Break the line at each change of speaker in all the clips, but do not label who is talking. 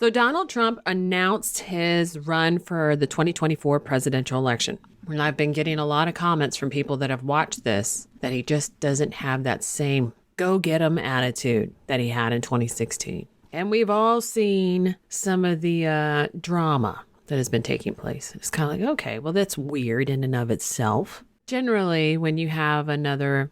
So Donald Trump announced his run for the 2024 presidential election. And I've been getting a lot of comments from people that have watched this that he just doesn't have that same go-get-'em attitude that he had in 2016. And we've all seen some of the drama that has been taking place. It's kind of like, okay, well, that's weird in and of itself. Generally, when you have another,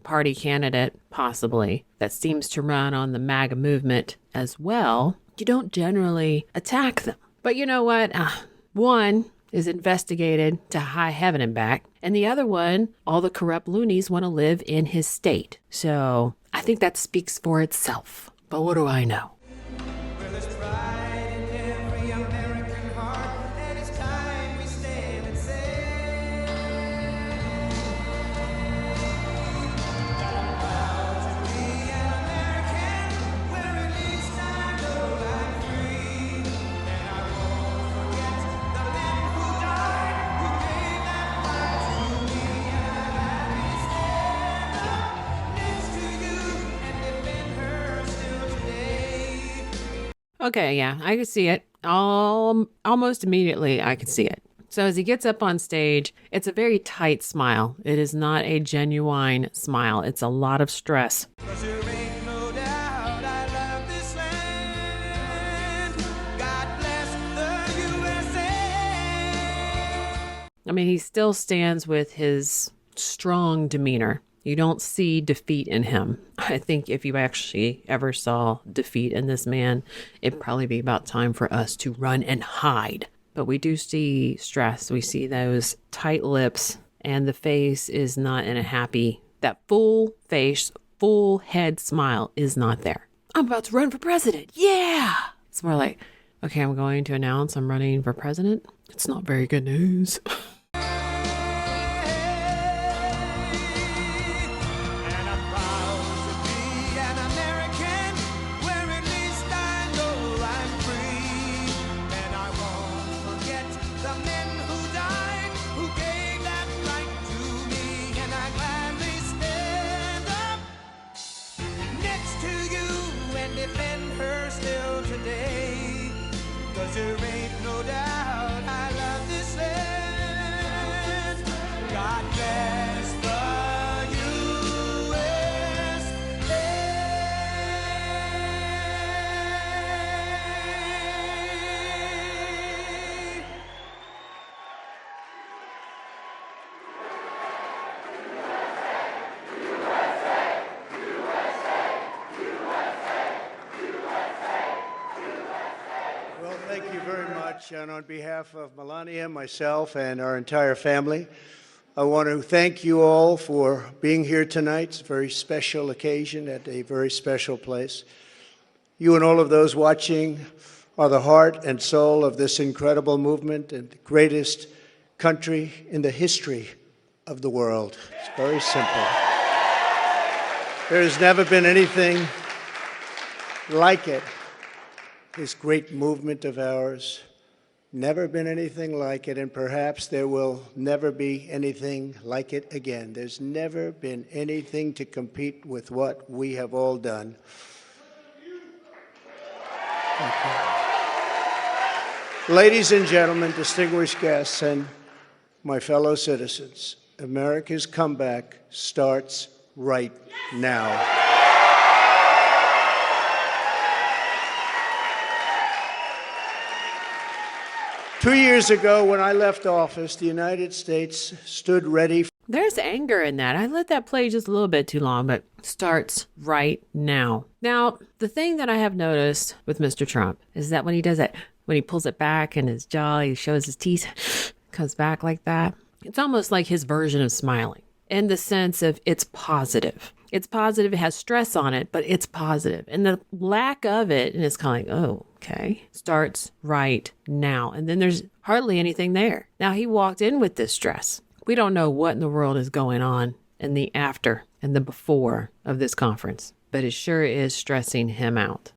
party candidate, possibly, that seems to run on the MAGA movement as well, you don't generally attack them. But you know what? One is investigated to high heaven and back, and the other one, all the corrupt loonies want to live in his state. So I think that speaks for itself. But what do I know? Okay, yeah, I can see it. Almost immediately, I can see it. So as he gets up on stage, it's a very tight smile. It is not a genuine smile. It's a lot of stress. I mean, he still stands with his strong demeanor. You don't see defeat in him. I think if you actually ever saw defeat in this man, it'd probably be about time for us to run and hide. But we do see stress. We see those tight lips, and the face is not in a happy, that full face, full head smile is not there. I'm about to run for president. Yeah. It's more like, okay, I'm going to announce I'm running for president. It's not very good news.
There ain't no doubt I love this land. God bless the USA. Well, thank you very much. And on behalf of Melania, myself, and our entire family, I want to thank you all for being here tonight. It's a very special occasion at a very special place. You and all of those watching are the heart and soul of this incredible movement and the greatest country in the history of the world. It's very simple. There has never been anything like it. This great movement of ours, never been anything like it, and perhaps there will never be anything like it again. There's never been anything to compete with what we have all done. Thank you. Ladies and gentlemen, distinguished guests, and my fellow citizens, America's comeback starts right now. 2 years ago, when I left office, the United States stood ready.
There's anger in that. I let that play just a little bit too long, but starts right now. Now, the thing that I have noticed with Mr. Trump is that when he does that, when he pulls it back in his jaw, he shows his teeth, comes back like that. It's almost like his version of smiling in the sense of it's positive. It's positive. It has stress on it, but it's positive. And the lack of it, and it's kind of like, oh, okay, starts right now. And then there's hardly anything there. Now, he walked in with this stress. We don't know what in the world is going on in the after and the before of this conference, but it sure is stressing him out.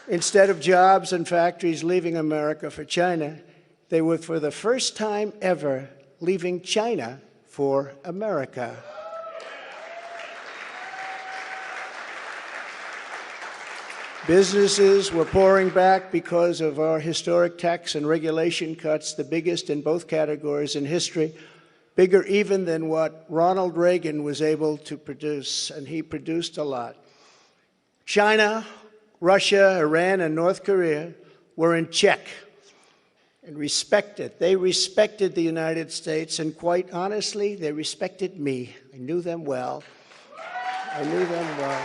Instead of jobs and factories leaving America for China, they were, for the first time ever, leaving China for America. Businesses were pouring back because of our historic tax and regulation cuts, the biggest in both categories in history, bigger even than what Ronald Reagan was able to produce, and he produced a lot. China, Russia, Iran, and North Korea were in check and respected. They respected the United States, and quite honestly, they respected me. I knew them well. I knew them well.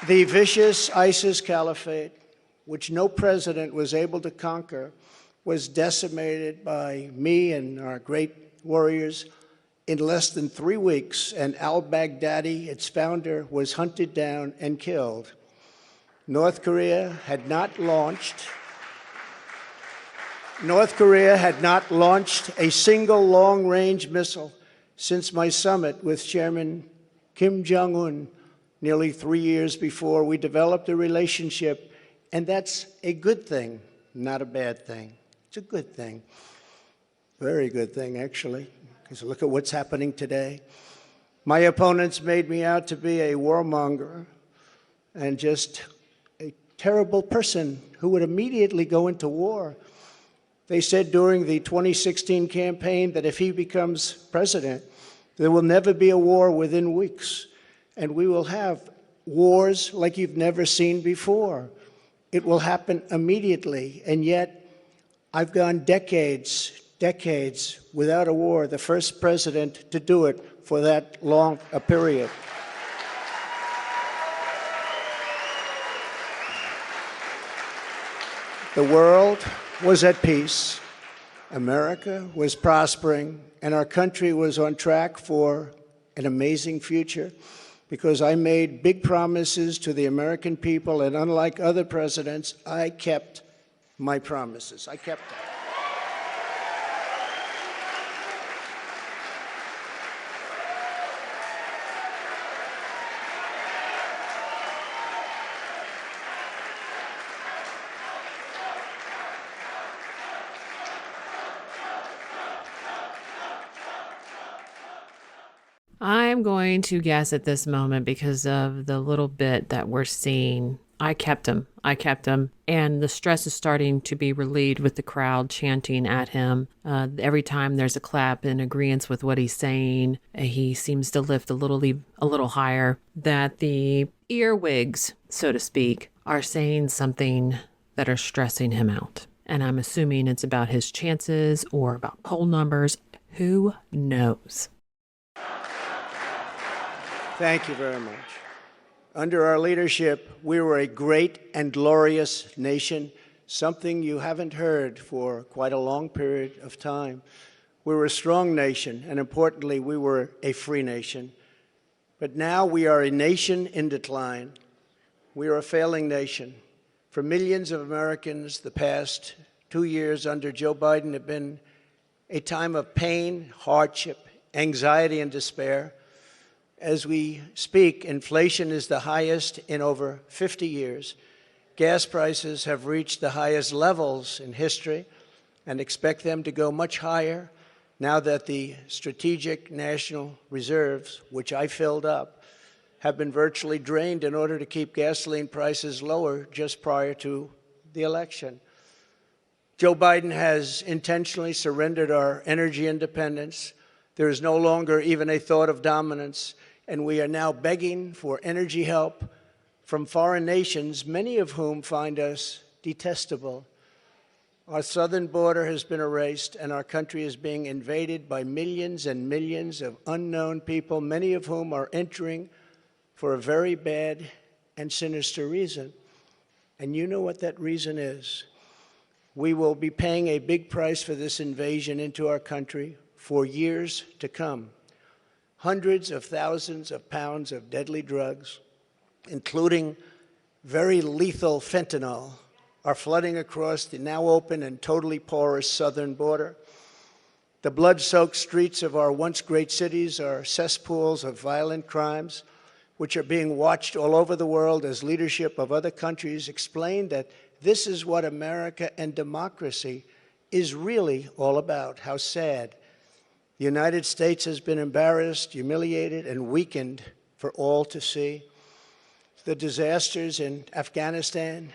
The vicious ISIS caliphate, which no president was able to conquer, was decimated by me and our great warriors in less than 3 weeks, and al-Baghdadi, its founder, was hunted down and killed. North Korea had not launched a single long-range missile since my summit with Chairman Kim Jong-un nearly 3 years before. We developed a relationship, and that's a good thing, not a bad thing. It's a good thing. Very good thing, actually, because look at what's happening today. My opponents made me out to be a warmonger and just a terrible person who would immediately go into war. They said during the 2016 campaign that if he becomes president, there will never be a war within weeks, and we will have wars like you've never seen before. It will happen immediately, and yet I've gone decades without a war, the first president to do it for that long a period. The world was at peace, America was prospering, and our country was on track for an amazing future because I made big promises to the American people, and unlike other presidents, I kept my promises. I kept them.
I'm going to guess at this moment because of the little bit that we're seeing. I kept him. And the stress is starting to be relieved with the crowd chanting at him. Every time there's a clap in agreement with what he's saying, he seems to lift a little higher. That the earwigs, so to speak, are saying something that are stressing him out. And I'm assuming it's about his chances or about poll numbers. Who knows?
Thank you very much. Under our leadership, we were a great and glorious nation, something you haven't heard for quite a long period of time. We were a strong nation, and importantly, we were a free nation. But now we are a nation in decline. We are a failing nation. For millions of Americans, the past 2 years under Joe Biden have been a time of pain, hardship, anxiety, and despair. As we speak, inflation is the highest in over 50 years. Gas prices have reached the highest levels in history and expect them to go much higher now that the strategic national reserves, which I filled up, have been virtually drained in order to keep gasoline prices lower just prior to the election. Joe Biden has intentionally surrendered our energy independence. There is no longer even a thought of dominance, and we are now begging for energy help from foreign nations, many of whom find us detestable. Our southern border has been erased, and our country is being invaded by millions and millions of unknown people, many of whom are entering for a very bad and sinister reason. And you know what that reason is. We will be paying a big price for this invasion into our country for years to come. Hundreds of thousands of pounds of deadly drugs, including very lethal fentanyl, are flooding across the now open and totally porous southern border. The blood-soaked streets of our once great cities are cesspools of violent crimes, which are being watched all over the world as leadership of other countries explain that this is what America and democracy is really all about. How sad. The United States has been embarrassed, humiliated, and weakened for all to see. the disasters in Afghanistan,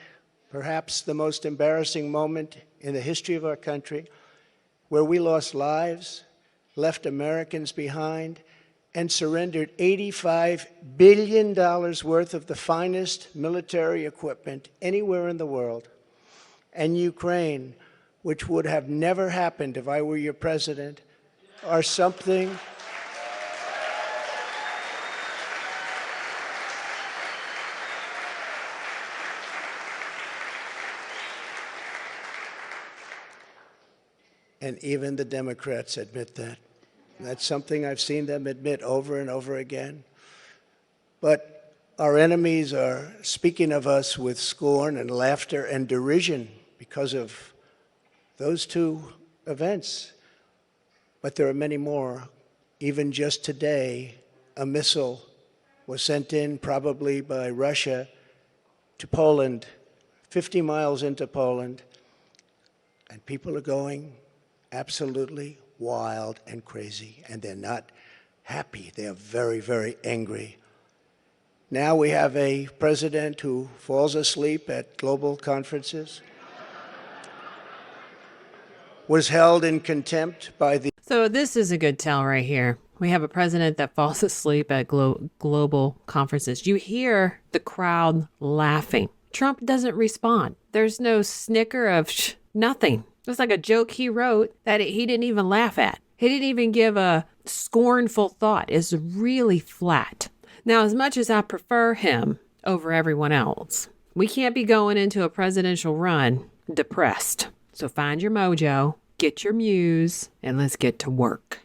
perhaps the most embarrassing moment in the history of our country, where we lost lives, left Americans behind, and surrendered $85 billion worth of the finest military equipment anywhere in the world. And Ukraine, which would have never happened if I were your president, are something and even the Democrats admit that. That's something I've seen them admit over and over again. But our enemies are speaking of us with scorn and laughter and derision because of those two events. But there are many more. Even just today, a missile was sent in, probably by Russia, to Poland, 50 miles into Poland, and people are going absolutely wild and crazy, and they're not happy. They are very, very angry. Now we have a president who falls asleep at global conferences, was held in contempt by the...
So this is a good tell right here. We have a president that falls asleep at global conferences. You hear the crowd laughing. Trump doesn't respond. There's no snicker of nothing. It's like a joke he wrote that he didn't even laugh at. He didn't even give a scornful thought. It's really flat. Now, as much as I prefer him over everyone else, we can't be going into a presidential run depressed. So find your mojo, get your muse, and let's get to work.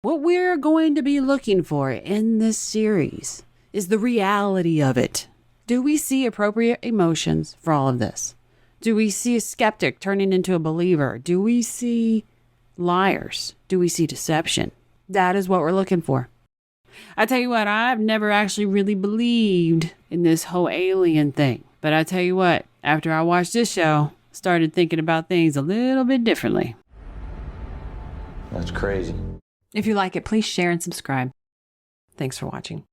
What we're going to be looking for in this series is the reality of it. Do we see appropriate emotions for all of this? Do we see a skeptic turning into a believer? Do we see liars? Do we see deception? That is what we're looking for. I tell you what, I've never actually really believed in this whole alien thing. But I tell you what, after I watched this show, started thinking about things a little bit differently.
That's crazy.
If you like it, please share and subscribe. Thanks for watching.